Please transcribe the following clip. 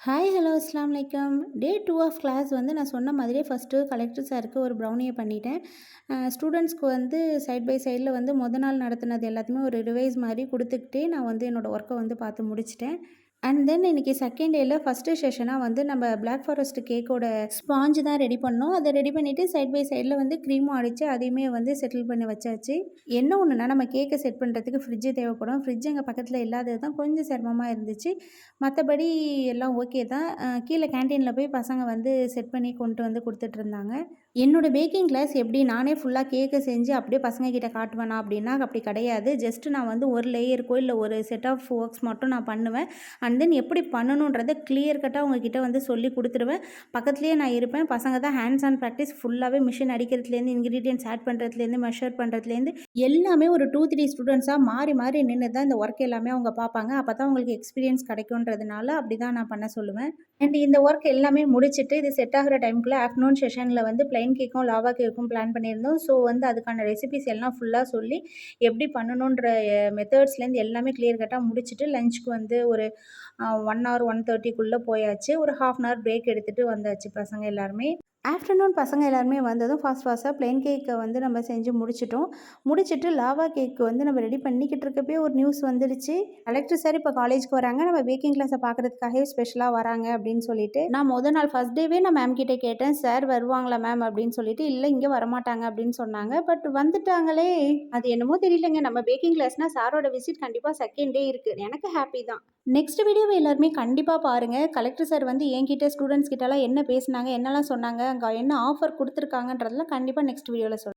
Hi hello அஸ்ஸலாமு அலைக்கும். டே 2 of class வந்து நான் சொன்ன மாதிரியே ஃபஸ்ட்டு கலெக்டர் சாருக்கு ஒரு ப்ரௌனியை பண்ணிட்டேன். ஸ்டூடெண்ட்ஸ்க்கு வந்து சைட் பை சைடில் வந்து நாள் நடத்துனது எல்லாத்தையுமே ஒரு ரிவைஸ் மாதிரி குடுத்துக்கிட்டே நான் வந்து என்னோடய ஒர்க்கை வந்து பார்த்து முடிச்சுட்டேன். அண்ட் தென் இன்றைக்கி செகண்ட் டேயில் ஃபஸ்ட்டு செஷனாக வந்து நம்ம பிளாக் ஃபாரஸ்ட் கேக்கோட ஸ்பாஞ்சு தான் ரெடி பண்ணோம். அதை ரெடி பண்ணிவிட்டு சைட் பை சைடில் வந்து க்ரீமும் அடித்து அதையுமே வந்து செட்டில் பண்ணி வச்சாச்சு. என்ன ஒன்றுனா நம்ம கேக்கை செட் பண்ணுறதுக்கு ஃப்ரிட்ஜு தேவைப்படும். ஃப்ரிட்ஜ் எங்கள் பக்கத்தில் இல்லாதது தான் கொஞ்சம் சிரமமாக இருந்துச்சு. மற்றபடி எல்லாம் ஓகே தான். கீழே கேன்டீனில் போய் பசங்க வந்து செட் பண்ணி கொண்டு வந்து கொடுத்துட்ருந்தாங்க. என்னோடய பேக்கிங் கிளாஸ் எப்படி நானே ஃபுல்லாக கேக்கை செஞ்சு அப்படியே பசங்கக்கிட்ட காட்டுவேனா அப்படின்னா அப்படி கிடையாது. ஜஸ்ட்டு நான் வந்து ஒரு லேயருக்கோ இல்லை ஒரு செட் ஆஃப் ஒர்க்ஸ் மட்டும் நான் பண்ணுவேன். அண்ட் தென் எப்படி பண்ணணுன்றதை கிளியர் கட்டாக உங்ககிட்ட வந்து சொல்லி கொடுத்துருவேன். பக்கத்துலேயே நான் இருப்பேன். பசங்க தான் ஹேண்ட்ஸ் ஆன் ப்ராக்டிஸ் ஃபுல்லாகவே மிஷின் அடிக்கிறதுலேருந்து இன்க்ரீடியன்ட்ஸ் ஆட் பண்ணுறதுலேருந்து மெஷர் பண்ணுறதுலேருந்து எல்லாமே ஒரு 2-3 ஸ்டூடெண்ட்ஸாக மாறி மாறி நின்று தான் இந்த ஒர்க் எல்லாமே அவங்க பார்ப்பாங்க. அப்போ தான் அவங்களுக்கு எக்ஸ்பீரியன்ஸ் கிடைக்குன்றதுனால அப்படி தான் நான் பண்ண சொல்லுவேன். அண்ட் இந்த ஒர்க் எல்லாமே முடிச்சுட்டு இது செட் ஆகிற டைமுக்குள்ளே ஆஃப்டர்நூன் செஷனில் வந்து ப்ளைன் கேக்கும் லாவா கேக்கும் பிளான் பண்ணியிருந்தோம். ஸோ வந்து அதுக்கான ரெசிபிஸ் எல்லாம் ஃபுல்லாக சொல்லி எப்படி பண்ணணுன்ற மெத்தட்ஸ்லேருந்து எல்லாமே கிளியர் கட்டாக முடிச்சுட்டு லஞ்சுக்கு வந்து ஒரு 1 ஹவர் 1:30க்குள்ளே போயாச்சு. ஒரு ½ அன் ஹவர் பிரேக் எடுத்துகிட்டு வந்தாச்சு பசங்க எல்லாருமே. ஆஃப்டர்நூன் பசங்க எல்லாருமே வந்ததும் ஃபாஸ்ட்டாக ப்ளைன் கேக்கை வந்து நம்ம செஞ்சு முடிச்சிட்டோம். முடிச்சுட்டு லாவா கேக்கு வந்து நம்ம ரெடி பண்ணிக்கிட்டு இருக்கப்பயே ஒரு நியூஸ் வந்துடுச்சு. கலெக்டர் சார் இப்போ காலேஜ்க்கு வராங்க, நம்ம பேக்கிங் கிளாஸை பார்க்குறதுக்காகவே ஸ்பெஷலாக வராங்க அப்படின்னு சொல்லிட்டு நான் நாள் ஃபஸ்ட் டேவே நான் மேம் கிட்டே கேட்டேன், சார் வருவாங்களா மேம் அப்படின்னு சொல்லிட்டு. இல்லை இங்கே வரமாட்டாங்க அப்படின்னு சொன்னாங்க. பட் வந்துட்டாங்களே. அது என்னமோ தெரியலங்க, நம்ம பேக்கிங் கிளாஸ்னால் சாரோட விசிட் கண்டிப்பாக செகண்ட் டே இருக்குது. எனக்கு ஹாப்பி தான். நெக்ஸ்ட் வீடியோவை எல்லாருமே கண்டிப்பாக பாருங்கள். கலெக்டர் சார் வந்து என்கிட்ட ஸ்டூடெண்ட்ஸ் கிட்டலாம் என்ன பேசினாங்க, என்னெல்லாம் சொன்னாங்க, அங்கே என்ன ஆஃபர் கொடுத்துருக்காங்கன்றதெல்லாம் கண்டிப்பாக நெக்ஸ்ட் வீடியோவில் சொல்கிறேன்.